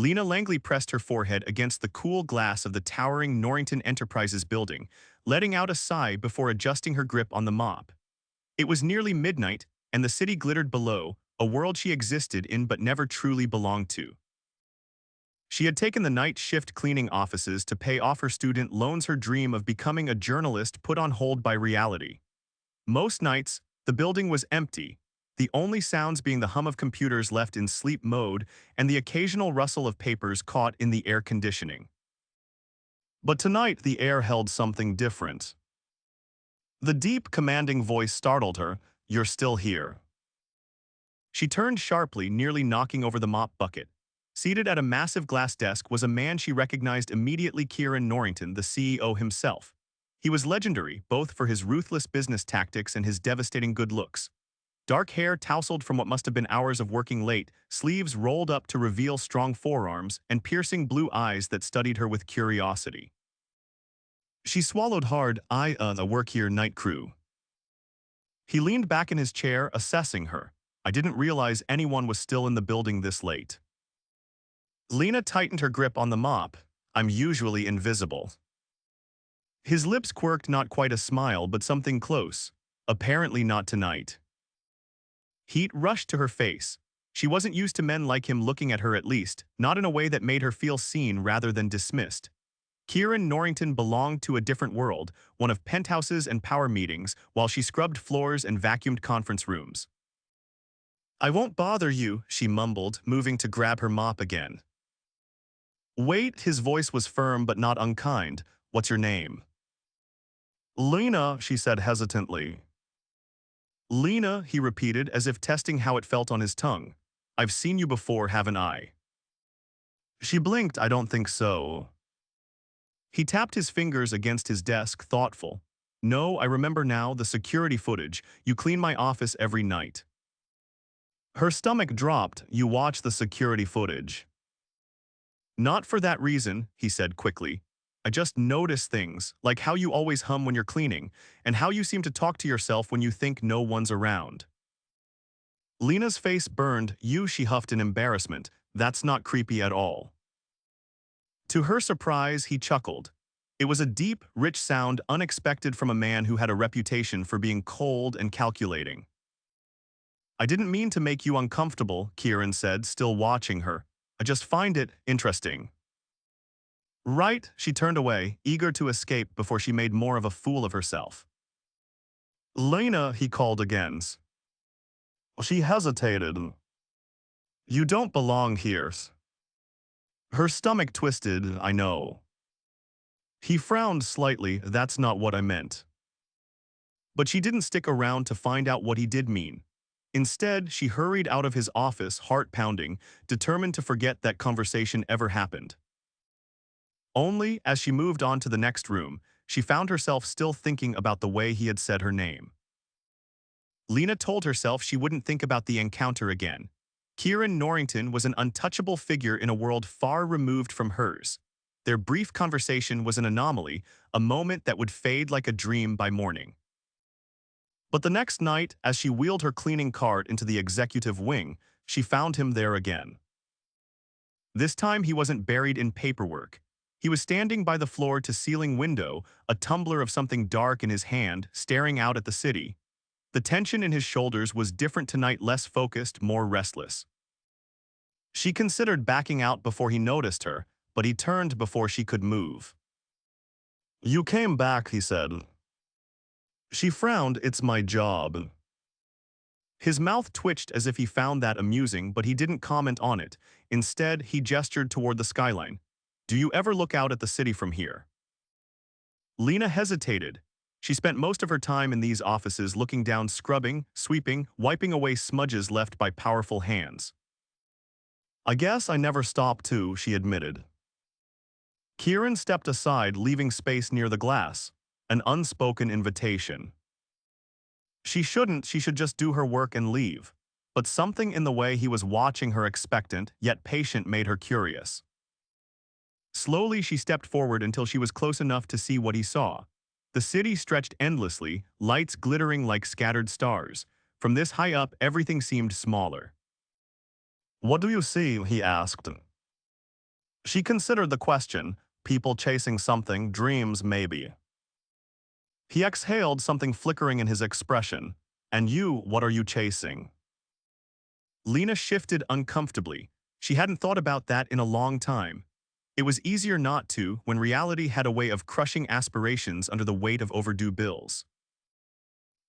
Lena Langley pressed her forehead against the cool glass of the towering Norrington Enterprises building, letting out a sigh before adjusting her grip on the mop. It was nearly midnight, and the city glittered below, a world she existed in but never truly belonged to. She had taken the night shift cleaning offices to pay off her student loans. Her dream of becoming a journalist put on hold by reality. Most nights, the building was empty, the only sounds being the hum of computers left in sleep mode and the occasional rustle of papers caught in the air conditioning. But tonight the air held something different. The deep, commanding voice startled her. "You're still here." She turned sharply, nearly knocking over the mop bucket. Seated at a massive glass desk was a man she recognized immediately: Kieran Norrington, the CEO himself. He was legendary, both for his ruthless business tactics and his devastating good looks. Dark hair tousled from what must have been hours of working late, sleeves rolled up to reveal strong forearms, and piercing blue eyes that studied her with curiosity. She swallowed hard. "I work here, night crew." He leaned back in his chair, assessing her. "I didn't realize anyone was still in the building this late." Lena tightened her grip on the mop. "I'm usually invisible." His lips quirked, not quite a smile, but something close. "Apparently not tonight." Heat rushed to her face. She wasn't used to men like him looking at her, at least, not in a way that made her feel seen rather than dismissed. Kieran Norrington belonged to a different world, one of penthouses and power meetings, while she scrubbed floors and vacuumed conference rooms. "I won't bother you," she mumbled, moving to grab her mop again. "Wait," his voice was firm but not unkind. "What's your name?" "Lena," she said hesitantly. "Lena," he repeated, as if testing how it felt on his tongue. "I've seen you before, haven't I?" She blinked. "I don't think so." He tapped his fingers against his desk, thoughtful. "No, I remember now, the security footage. You clean my office every night." Her stomach dropped. "You watch the security footage?" "Not for that reason," he said quickly. "I just notice things, like how you always hum when you're cleaning, and how you seem to talk to yourself when you think no one's around." Lena's face burned. "You," she huffed in embarrassment. "That's not creepy at all." To her surprise, he chuckled. It was a deep, rich sound, unexpected from a man who had a reputation for being cold and calculating. "I didn't mean to make you uncomfortable," Kieran said, still watching her. "I just find it interesting." "Right," she turned away, eager to escape before she made more of a fool of herself. "Lena," he called again. She hesitated. "You don't belong here." Her stomach twisted. "I know." He frowned slightly. "That's not what I meant." But she didn't stick around to find out what he did mean. Instead, she hurried out of his office, heart pounding, determined to forget that conversation ever happened. Only, as she moved on to the next room, she found herself still thinking about the way he had said her name. Lena told herself she wouldn't think about the encounter again. Kieran Norrington was an untouchable figure in a world far removed from hers. Their brief conversation was an anomaly, a moment that would fade like a dream by morning. But the next night, as she wheeled her cleaning cart into the executive wing, she found him there again. This time he wasn't buried in paperwork. He was standing by the floor-to-ceiling window, a tumbler of something dark in his hand, staring out at the city. The tension in his shoulders was different tonight, less focused, more restless. She considered backing out before he noticed her, but he turned before she could move. "You came back," he said. She frowned. "It's my job." His mouth twitched as if he found that amusing, but he didn't comment on it. Instead, he gestured toward the skyline. "Do you ever look out at the city from here?" Lena hesitated. She spent most of her time in these offices looking down, scrubbing, sweeping, wiping away smudges left by powerful hands. "I guess I never stop to," she admitted. Kieran stepped aside, leaving space near the glass. An unspoken invitation. She should just do her work and leave. But something in the way he was watching her, expectant, yet patient, made her curious. Slowly she stepped forward until she was close enough to see what he saw. The city stretched endlessly, lights glittering like scattered stars. From this high up, everything seemed smaller. "What do you see?" he asked. She considered the question, people chasing something, dreams maybe. He exhaled, something flickering in his expression. And you, what are you chasing? Lena shifted uncomfortably. She hadn't thought about that in a long time. It was easier not to when reality had a way of crushing aspirations under the weight of overdue bills.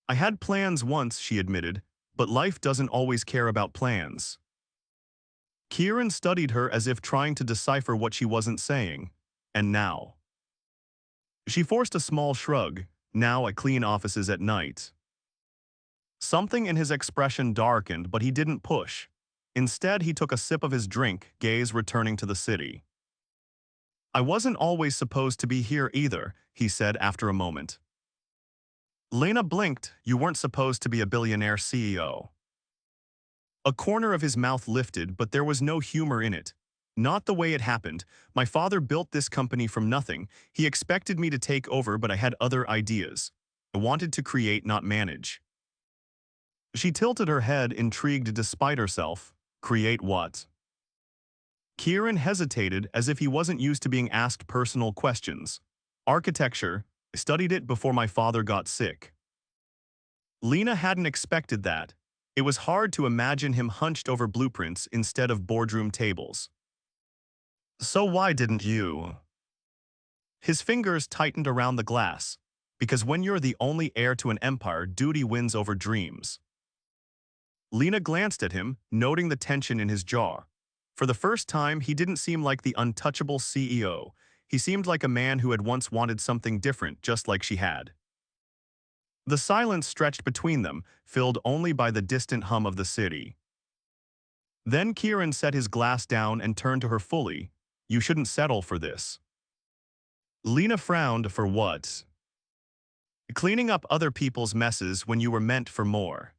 I had plans once, she admitted, but life doesn't always care about plans. Kieran studied her as if trying to decipher what she wasn't saying. And now? She forced a small shrug. Now I clean offices at night. Something in his expression darkened, but he didn't push. Instead, he took a sip of his drink, gaze returning to the city. I wasn't always supposed to be here either, he said after a moment. Lena blinked. You weren't supposed to be a billionaire CEO. A corner of his mouth lifted, but there was no humor in it. Not the way it happened. My father built this company from nothing. He expected me to take over, but I had other ideas. I wanted to create, not manage. She tilted her head, intrigued despite herself. Create what? Kieran hesitated as if he wasn't used to being asked personal questions. Architecture. I studied it before my father got sick. Lena hadn't expected that. It was hard to imagine him hunched over blueprints instead of boardroom tables. So why didn't you? His fingers tightened around the glass. Because when you're the only heir to an empire, duty wins over dreams. Lena glanced at him, noting the tension in his jaw. For the first time, he didn't seem like the untouchable CEO. He seemed like a man who had once wanted something different, just like she had. The silence stretched between them, filled only by the distant hum of the city. Then Kieran set his glass down and turned to her fully. You shouldn't settle for this. Lena frowned. For what? Cleaning up other people's messes when you were meant for more.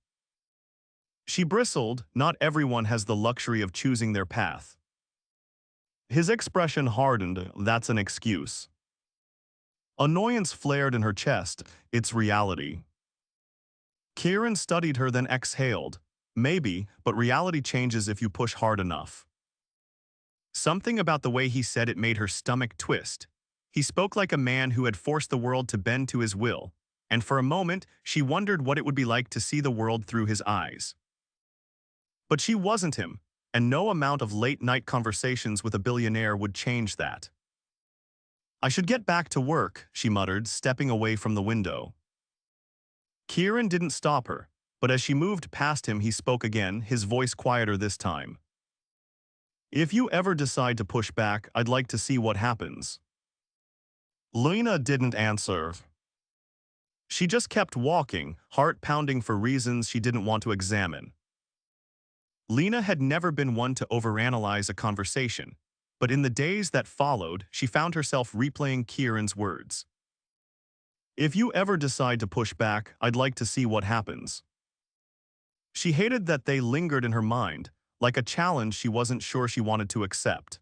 She bristled. Not everyone has the luxury of choosing their path. His expression hardened. That's an excuse. Annoyance flared in her chest. It's reality. Kieran studied her, then exhaled. Maybe, but reality changes if you push hard enough. Something about the way he said it made her stomach twist. He spoke like a man who had forced the world to bend to his will, and for a moment, she wondered what it would be like to see the world through his eyes. But she wasn't him, and no amount of late-night conversations with a billionaire would change that. I should get back to work, she muttered, stepping away from the window. Kieran didn't stop her, but as she moved past him, he spoke again, his voice quieter this time. If you ever decide to push back, I'd like to see what happens. Lena didn't answer. She just kept walking, heart pounding for reasons she didn't want to examine. Lena had never been one to overanalyze a conversation, but in the days that followed, she found herself replaying Kieran's words. If you ever decide to push back, I'd like to see what happens. She hated that they lingered in her mind, like a challenge she wasn't sure she wanted to accept.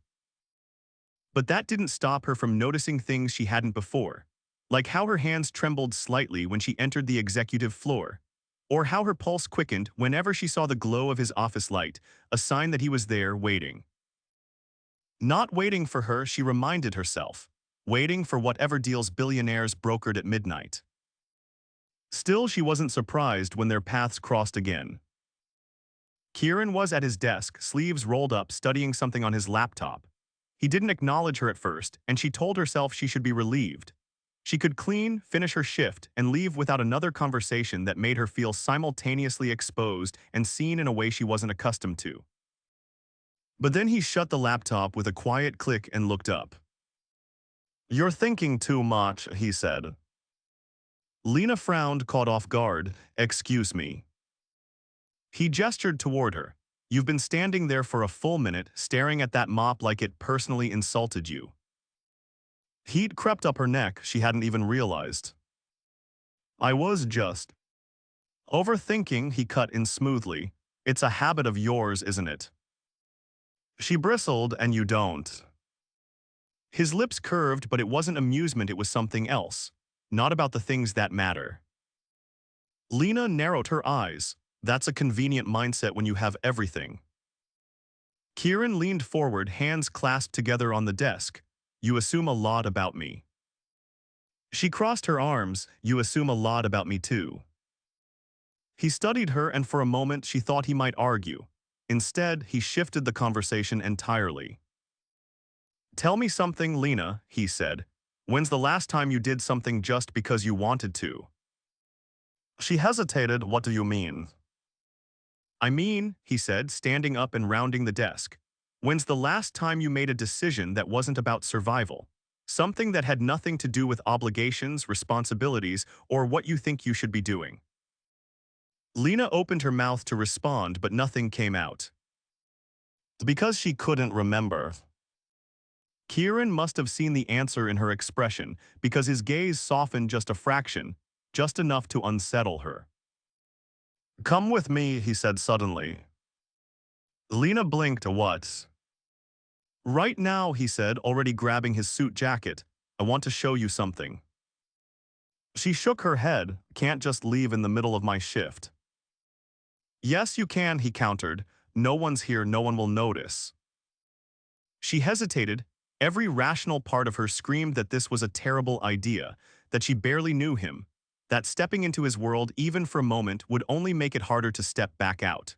But that didn't stop her from noticing things she hadn't before, like how her hands trembled slightly when she entered the executive floor, or how her pulse quickened whenever she saw the glow of his office light, a sign that he was there waiting. Not waiting for her, she reminded herself, waiting for whatever deals billionaires brokered at midnight. Still, she wasn't surprised when their paths crossed again. Kieran was at his desk, sleeves rolled up, studying something on his laptop. He didn't acknowledge her at first, and she told herself she should be relieved. She could clean, finish her shift, and leave without another conversation that made her feel simultaneously exposed and seen in a way she wasn't accustomed to. But then he shut the laptop with a quiet click and looked up. You're thinking too much, he said. Lena frowned, caught off guard. Excuse me. He gestured toward her. You've been standing there for a full minute, staring at that mop like it personally insulted you. Heat crept up her neck, she hadn't even realized. I was just overthinking, he cut in smoothly. It's a habit of yours, isn't it? She bristled, and you don't. His lips curved, but it wasn't amusement, it was something else. Not about the things that matter. Lena narrowed her eyes. That's a convenient mindset when you have everything. Kieran leaned forward, hands clasped together on the desk. You assume a lot about me. She crossed her arms. You assume a lot about me too. He studied her, and for a moment she thought he might argue. Instead, he shifted the conversation entirely. Tell me something, Lena, he said. When's the last time you did something just because you wanted to? She hesitated. What do you mean? I mean, he said, standing up and rounding the desk. When's the last time you made a decision that wasn't about survival? Something that had nothing to do with obligations, responsibilities, or what you think you should be doing. Lena opened her mouth to respond, but nothing came out. Because she couldn't remember. Kieran must have seen the answer in her expression, because his gaze softened just a fraction, just enough to unsettle her. Come with me, he said suddenly. Lena blinked. What? Right now, he said, already grabbing his suit jacket. I want to show you something. She shook her head. Can't just leave in the middle of my shift. Yes, you can, he countered. No one's here, no one will notice. She hesitated. Every rational part of her screamed that this was a terrible idea, that she barely knew him, that stepping into his world even for a moment would only make it harder to step back out.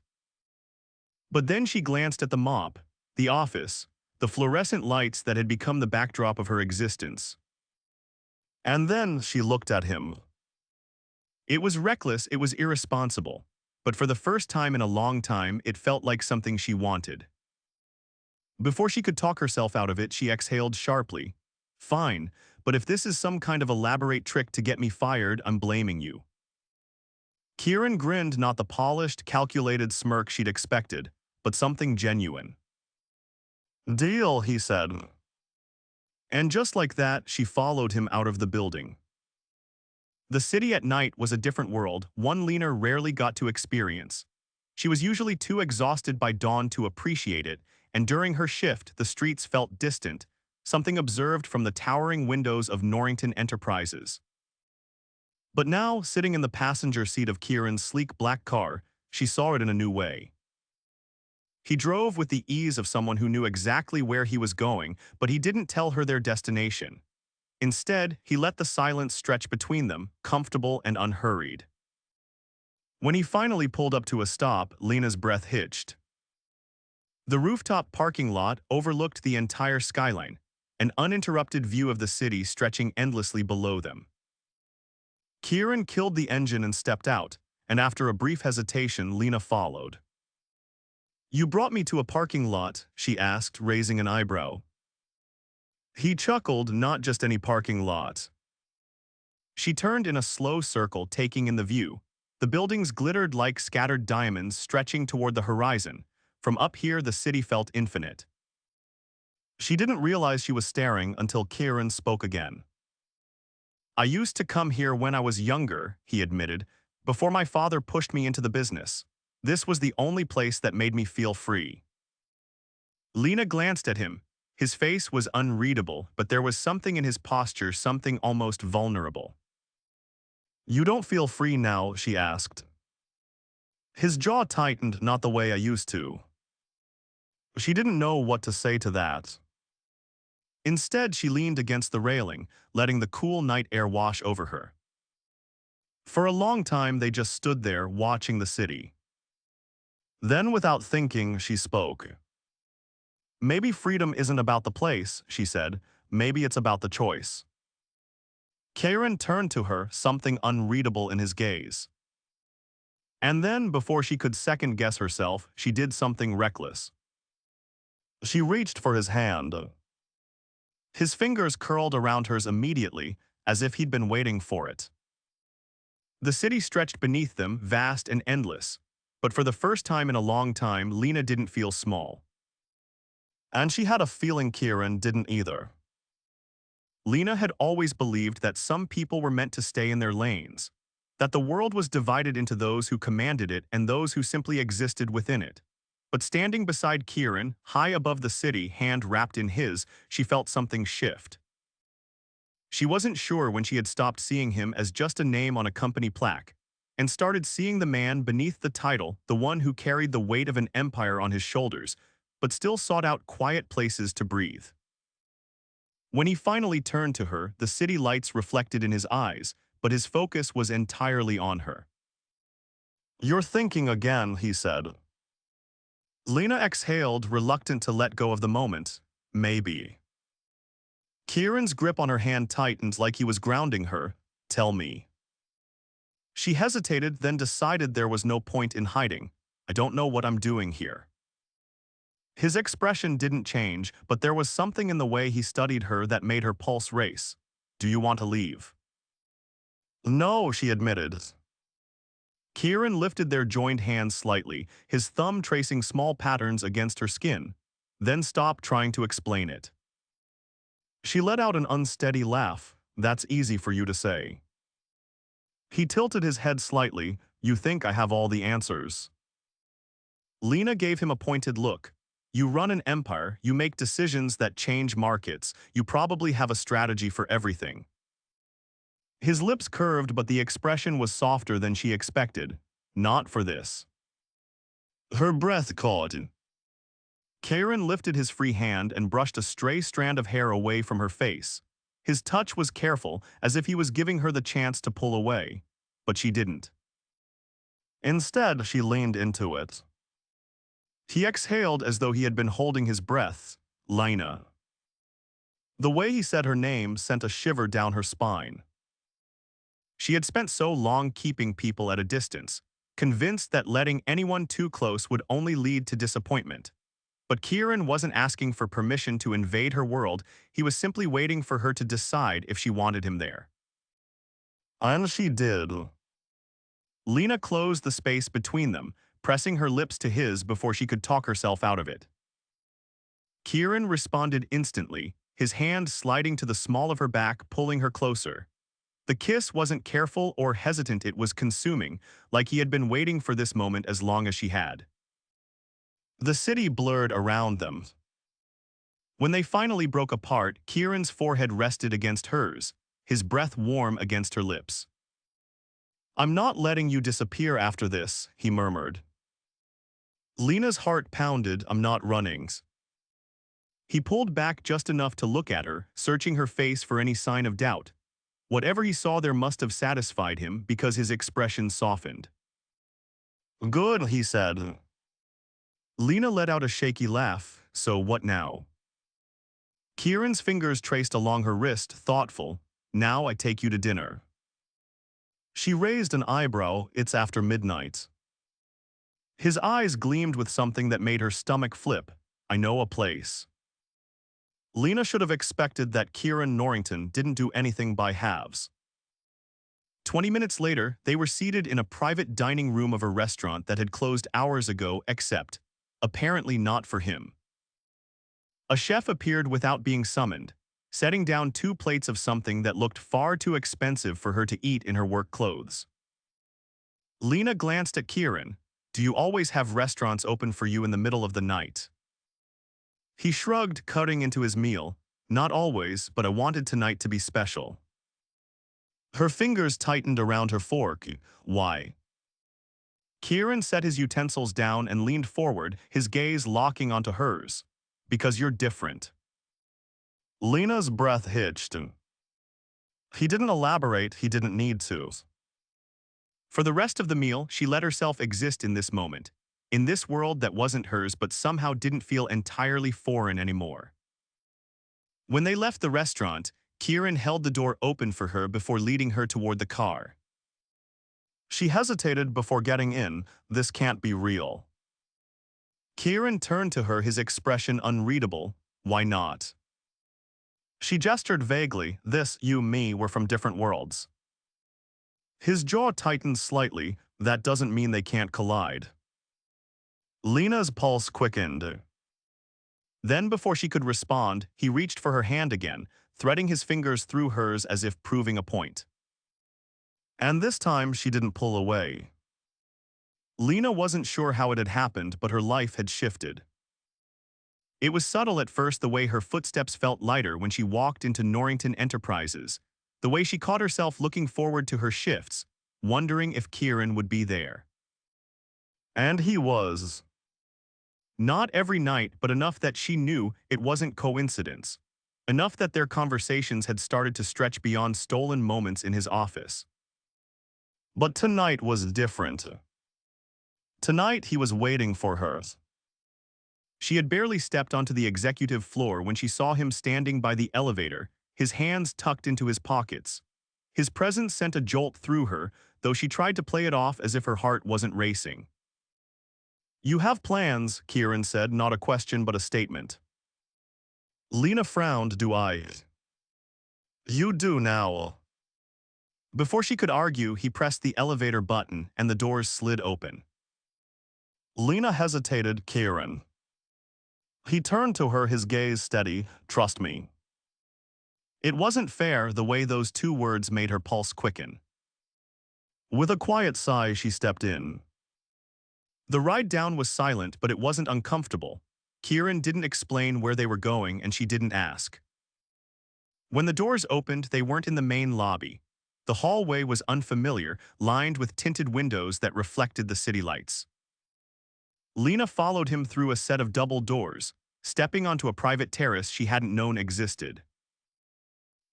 But then she glanced at the mop, the office, the fluorescent lights that had become the backdrop of her existence. And then she looked at him. It was reckless, it was irresponsible, but for the first time in a long time, it felt like something she wanted. Before she could talk herself out of it, she exhaled sharply. Fine, but if this is some kind of elaborate trick to get me fired, I'm blaming you. Kieran grinned, not the polished, calculated smirk she'd expected, but something genuine. Deal, he said. And just like that, she followed him out of the building. The city at night was a different world, one Lena rarely got to experience. She was usually too exhausted by dawn to appreciate it, and during her shift, the streets felt distant, something observed from the towering windows of Norrington Enterprises. But now, sitting in the passenger seat of Kieran's sleek black car, she saw it in a new way. He drove with the ease of someone who knew exactly where he was going, but he didn't tell her their destination. Instead, he let the silence stretch between them, comfortable and unhurried. When he finally pulled up to a stop, Lena's breath hitched. The rooftop parking lot overlooked the entire skyline, an uninterrupted view of the city stretching endlessly below them. Kieran killed the engine and stepped out, and after a brief hesitation, Lena followed. You brought me to a parking lot, she asked, raising an eyebrow. He chuckled, not just any parking lot. She turned in a slow circle, taking in the view. The buildings glittered like scattered diamonds stretching toward the horizon. From up here, the city felt infinite. She didn't realize she was staring until Kieran spoke again. I used to come here when I was younger, he admitted, before my father pushed me into the business. This was the only place that made me feel free. Lena glanced at him. His face was unreadable, but there was something in his posture, something almost vulnerable. You don't feel free now, she asked. His jaw tightened, not the way I used to. She didn't know what to say to that. Instead, she leaned against the railing, letting the cool night air wash over her. For a long time, they just stood there, watching the city. Then, without thinking, she spoke. Maybe freedom isn't about the place, she said. Maybe it's about the choice. Kieran turned to her, something unreadable in his gaze. And then, before she could second-guess herself, she did something reckless. She reached for his hand. His fingers curled around hers immediately, as if he'd been waiting for it. The city stretched beneath them, vast and endless. But for the first time in a long time, Lena didn't feel small. And she had a feeling Kieran didn't either. Lena had always believed that some people were meant to stay in their lanes, that the world was divided into those who commanded it and those who simply existed within it. But standing beside Kieran, high above the city, hand wrapped in his, she felt something shift. She wasn't sure when she had stopped seeing him as just a name on a company plaque, and started seeing the man beneath the title, the one who carried the weight of an empire on his shoulders, but still sought out quiet places to breathe. When he finally turned to her, the city lights reflected in his eyes, but his focus was entirely on her. "You're thinking again," he said. Lena exhaled, reluctant to let go of the moment. "Maybe." Kieran's grip on her hand tightened like he was grounding her. "Tell me." She hesitated, then decided there was no point in hiding. "I don't know what I'm doing here." His expression didn't change, but there was something in the way he studied her that made her pulse race. "Do you want to leave?" "No," she admitted. Kieran lifted their joined hands slightly, his thumb tracing small patterns against her skin, then stopped trying to explain it. She let out an unsteady laugh. "That's easy for you to say." He tilted his head slightly. "You think I have all the answers." Lena gave him a pointed look. "You run an empire, you make decisions that change markets, you probably have a strategy for everything." His lips curved, but the expression was softer than she expected. "Not for this." Her breath caught. Kieran lifted his free hand and brushed a stray strand of hair away from her face. His touch was careful, as if he was giving her the chance to pull away. But she didn't. Instead, she leaned into it. He exhaled as though he had been holding his breath. "Lena." The way he said her name sent a shiver down her spine. She had spent so long keeping people at a distance, convinced that letting anyone too close would only lead to disappointment. But Kieran wasn't asking for permission to invade her world, he was simply waiting for her to decide if she wanted him there. And she did. Lena closed the space between them, pressing her lips to his before she could talk herself out of it. Kieran responded instantly, his hand sliding to the small of her back, pulling her closer. The kiss wasn't careful or hesitant, it was consuming, like he had been waiting for this moment as long as she had. The city blurred around them. When they finally broke apart, Kieran's forehead rested against hers, his breath warm against her lips. "I'm not letting you disappear after this," he murmured. Lena's heart pounded. "I'm not running." He pulled back just enough to look at her, searching her face for any sign of doubt. Whatever he saw there must have satisfied him because his expression softened. "Good," he said. Lena let out a shaky laugh. "So what now?" Kieran's fingers traced along her wrist, thoughtful. "Now I take you to dinner." She raised an eyebrow. "It's after midnight." His eyes gleamed with something that made her stomach flip. "I know a place." Lena should have expected that Kieran Norrington didn't do anything by halves. 20 minutes later, they were seated in a private dining room of a restaurant that had closed hours ago, except, apparently not for him. A chef appeared without being summoned, setting down 2 plates of something that looked far too expensive for her to eat in her work clothes. Lena glanced at Kieran. "Do you always have restaurants open for you in the middle of the night?" He shrugged, cutting into his meal. "Not always, but I wanted tonight to be special." Her fingers tightened around her fork. "Why?" Kieran set his utensils down and leaned forward, his gaze locking onto hers. "Because you're different." Lena's breath hitched. He didn't elaborate, he didn't need to. For the rest of the meal, she let herself exist in this moment, in this world that wasn't hers but somehow didn't feel entirely foreign anymore. When they left the restaurant, Kieran held the door open for her before leading her toward the car. She hesitated before getting in. "This can't be real." Kieran turned to her, his expression unreadable. "Why not?" She gestured vaguely. "This, you, me, were from different worlds." His jaw tightened slightly. "That doesn't mean they can't collide." Lena's pulse quickened. Then, before she could respond, he reached for her hand again, threading his fingers through hers as if proving a point. And this time, she didn't pull away. Lena wasn't sure how it had happened, but her life had shifted. It was subtle at first, the way her footsteps felt lighter when she walked into Norrington Enterprises, the way she caught herself looking forward to her shifts, wondering if Kieran would be there. And he was. Not every night, but enough that she knew it wasn't coincidence. Enough that their conversations had started to stretch beyond stolen moments in his office. But tonight was different. Tonight he was waiting for her. She had barely stepped onto the executive floor when she saw him standing by the elevator, his hands tucked into his pockets. His presence sent a jolt through her, though she tried to play it off as if her heart wasn't racing. "You have plans," Kieran said, not a question but a statement. Lena frowned. "Do I?" "You do now." Before she could argue, he pressed the elevator button and the doors slid open. Lena hesitated. "Kieran." He turned to her, his gaze steady. "Trust me." It wasn't fair, the way those two words made her pulse quicken. With a quiet sigh, she stepped in. The ride down was silent, but it wasn't uncomfortable. Kieran didn't explain where they were going, and she didn't ask. When the doors opened, they weren't in the main lobby. The hallway was unfamiliar, lined with tinted windows that reflected the city lights. Lena followed him through a set of double doors, stepping onto a private terrace she hadn't known existed.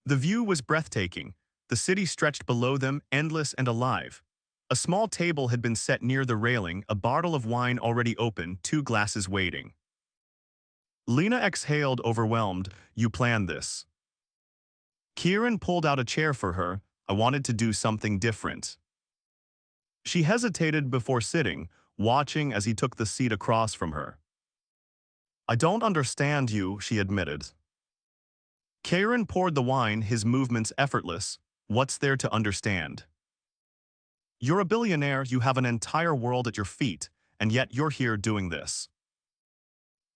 The view was breathtaking. The city stretched below them, endless and alive. A small table had been set near the railing, a bottle of wine already open, 2 glasses waiting. Lena exhaled, overwhelmed. "You planned this." Kieran pulled out a chair for her. "I wanted to do something different." She hesitated before sitting, watching as he took the seat across from her. "I don't understand you," she admitted. Kieran poured the wine, his movements effortless. "What's there to understand? You're a billionaire, you have an entire world at your feet, and yet you're here doing this."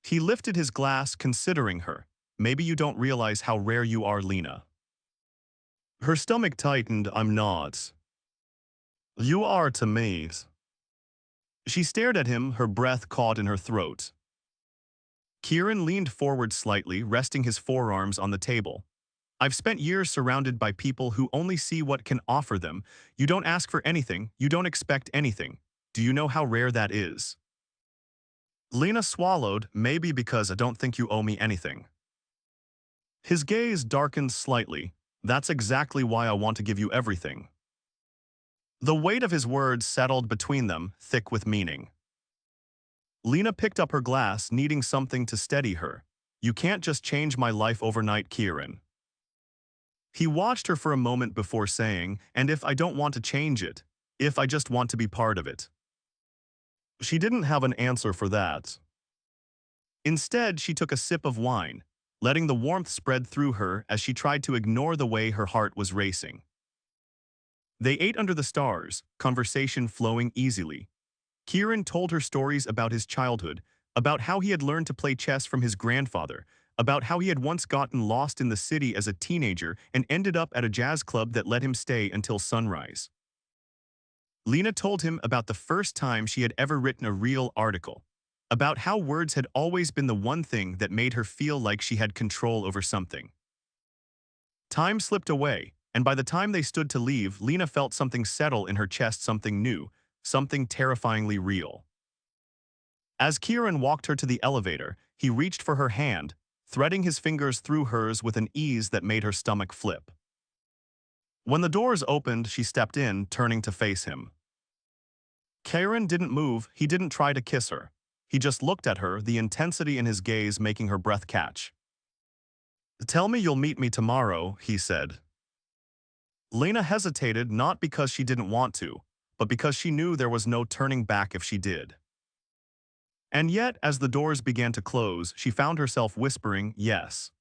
He lifted his glass, considering her. "Maybe you don't realize how rare you are, Lena." Her stomach tightened. "I'm not." "You are to me." She stared at him, her breath caught in her throat. Kieran leaned forward slightly, resting his forearms on the table. "I've spent years surrounded by people who only see what can offer them. You don't ask for anything, you don't expect anything. Do you know how rare that is?" Lena swallowed. "Maybe because I don't think you owe me anything." His gaze darkened slightly. "That's exactly why I want to give you everything." The weight of his words settled between them, thick with meaning. Lena picked up her glass, needing something to steady her. "You can't just change my life overnight, Kieran." He watched her for a moment before saying, "And if I don't want to change it? If I just want to be part of it?" She didn't have an answer for that. Instead, she took a sip of wine, letting the warmth spread through her as she tried to ignore the way her heart was racing. They ate under the stars, conversation flowing easily. Kieran told her stories about his childhood, about how he had learned to play chess from his grandfather, about how he had once gotten lost in the city as a teenager and ended up at a jazz club that let him stay until sunrise. Lena told him about the first time she had ever written a real article, about how words had always been the one thing that made her feel like she had control over something. Time slipped away, and by the time they stood to leave, Lena felt something settle in her chest, something new, something terrifyingly real. As Kieran walked her to the elevator, he reached for her hand, threading his fingers through hers with an ease that made her stomach flip. When the doors opened, she stepped in, turning to face him. Kieran didn't move, he didn't try to kiss her. He just looked at her, the intensity in his gaze making her breath catch. "Tell me you'll meet me tomorrow," he said. Lena hesitated, not because she didn't want to, but because she knew there was no turning back if she did. And yet, as the doors began to close, she found herself whispering, "Yes."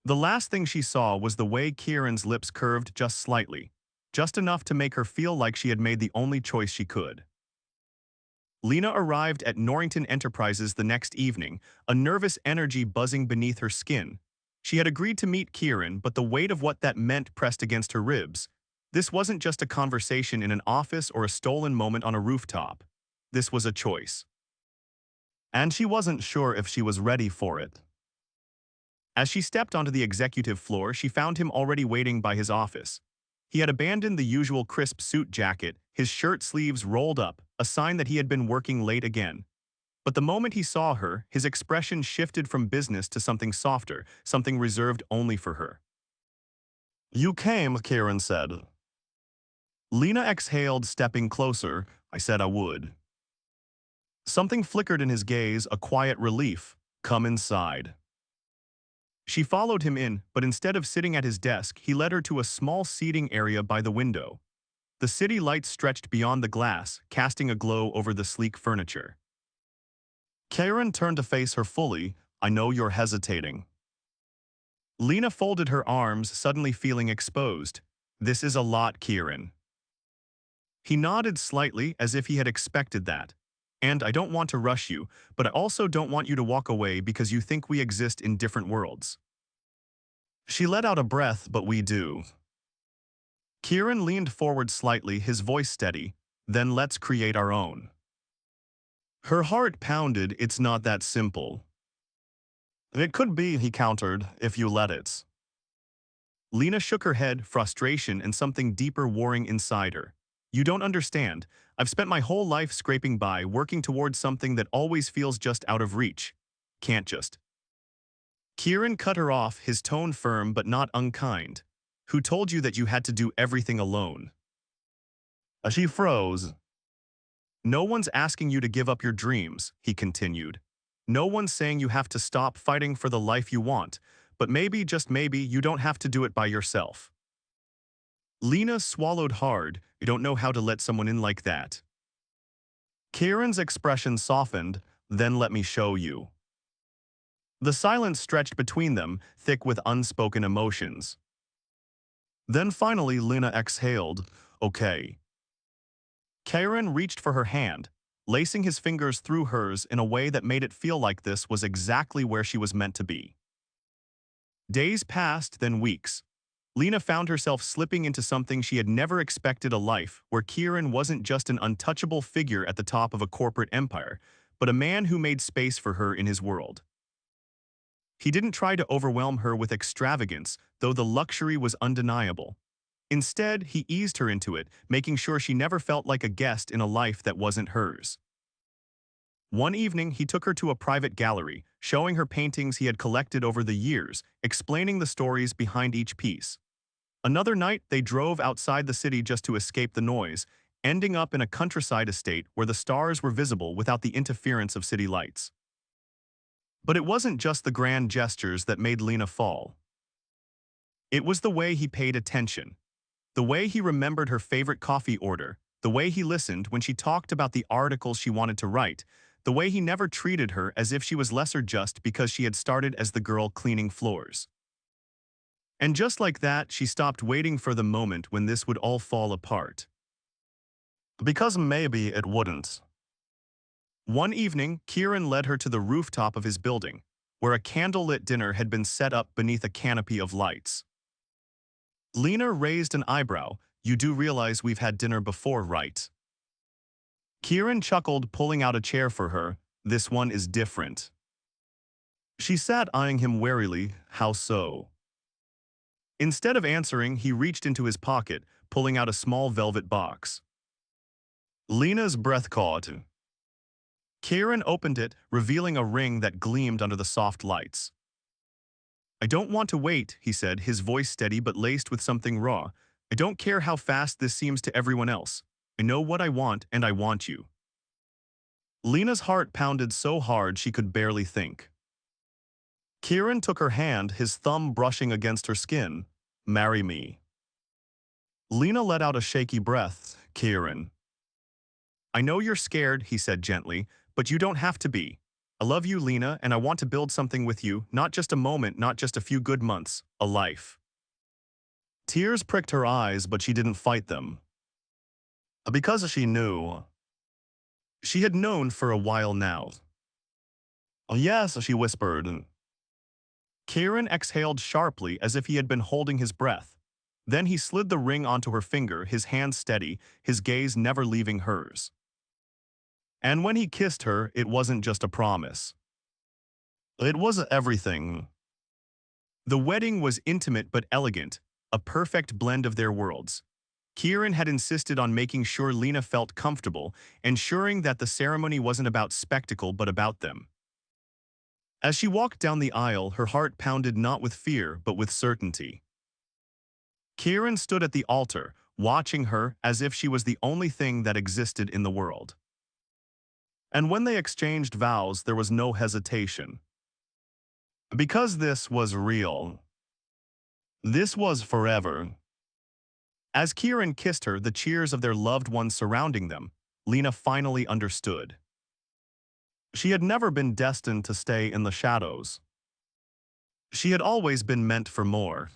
The last thing she saw was the way Kieran's lips curved just slightly, just enough to make her feel like she had made the only choice she could. Lena arrived at Norrington Enterprises the next evening, a nervous energy buzzing beneath her skin. She had agreed to meet Kieran, but the weight of what that meant pressed against her ribs. This wasn't just a conversation in an office or a stolen moment on a rooftop. This was a choice. And she wasn't sure if she was ready for it. As she stepped onto the executive floor, she found him already waiting by his office. He had abandoned the usual crisp suit jacket, his shirt sleeves rolled up, a sign that he had been working late again. But the moment he saw her, his expression shifted from business to something softer, something reserved only for her. "You came," Kieran said. Lena exhaled, stepping closer. "I said I would." Something flickered in his gaze, a quiet relief. "Come inside." She followed him in, but instead of sitting at his desk, he led her to a small seating area by the window. The city lights stretched beyond the glass, casting a glow over the sleek furniture. Kieran turned to face her fully. "I know you're hesitating." Lena folded her arms, suddenly feeling exposed. "This is a lot, Kieran." He nodded slightly, as if he had expected that. "And I don't want to rush you, but I also don't want you to walk away because you think we exist in different worlds." She let out a breath, "But we do." Kieran leaned forward slightly, his voice steady. "Then let's create our own." Her heart pounded. "It's not that simple." "It could be," he countered, "if you let it." Lena shook her head, frustration and something deeper warring inside her. "You don't understand. I've spent my whole life scraping by, working towards something that always feels just out of reach. Can't just." Kieran cut her off, his tone firm but not unkind. "Who told you that you had to do everything alone?" She froze. "No one's asking you to give up your dreams," he continued. "No one's saying you have to stop fighting for the life you want, but maybe, just maybe, you don't have to do it by yourself." Lena swallowed hard. "You don't know how to let someone in like that." Kieran's expression softened. "Then let me show you." The silence stretched between them, thick with unspoken emotions. Then finally Lena exhaled. "Okay." Kieran reached for her hand, lacing his fingers through hers in a way that made it feel like this was exactly where she was meant to be. Days passed, then weeks. Lena found herself slipping into something she had never expected, a life where Kieran wasn't just an untouchable figure at the top of a corporate empire, but a man who made space for her in his world. He didn't try to overwhelm her with extravagance, though the luxury was undeniable. Instead, he eased her into it, making sure she never felt like a guest in a life that wasn't hers. One evening, he took her to a private gallery, showing her paintings he had collected over the years, explaining the stories behind each piece. Another night, they drove outside the city just to escape the noise, ending up in a countryside estate where the stars were visible without the interference of city lights. But it wasn't just the grand gestures that made Lena fall. It was the way he paid attention. The way he remembered her favorite coffee order, the way he listened when she talked about the articles she wanted to write, the way he never treated her as if she was lesser just because she had started as the girl cleaning floors. And just like that, she stopped waiting for the moment when this would all fall apart. Because maybe it wouldn't. One evening, Kieran led her to the rooftop of his building, where a candlelit dinner had been set up beneath a canopy of lights. Lena raised an eyebrow. "You do realize we've had dinner before, right?" Kieran chuckled, pulling out a chair for her. "This one is different." She sat, eyeing him warily. "How so?" Instead of answering, he reached into his pocket, pulling out a small velvet box. Lena's breath caught. Kieran opened it, revealing a ring that gleamed under the soft lights. "I don't want to wait," he said, his voice steady but laced with something raw. "I don't care how fast this seems to everyone else. I know what I want, and I want you." Lena's heart pounded so hard she could barely think. Kieran took her hand, his thumb brushing against her skin. "Marry me." Lena let out a shaky breath. "Kieran." "I know you're scared," he said gently, "but you don't have to be. I love you, Lena, and I want to build something with you, not just a moment, not just a few good months, a life." Tears pricked her eyes, but she didn't fight them. Because she knew. She had known for a while now. "Oh, yes," she whispered. Kieran exhaled sharply as if he had been holding his breath. Then he slid the ring onto her finger, his hand steady, his gaze never leaving hers. And when he kissed her, it wasn't just a promise. It was everything. The wedding was intimate but elegant, a perfect blend of their worlds. Kieran had insisted on making sure Lena felt comfortable, ensuring that the ceremony wasn't about spectacle but about them. As she walked down the aisle, her heart pounded not with fear but with certainty. Kieran stood at the altar, watching her as if she was the only thing that existed in the world. And when they exchanged vows, there was no hesitation. Because this was real. This was forever. As Kieran kissed her, the cheers of their loved ones surrounding them, Lena finally understood. She had never been destined to stay in the shadows. She had always been meant for more.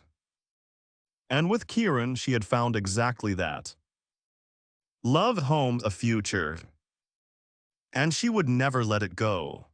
And with Kieran, she had found exactly that. Love, home, a future. And she would never let it go.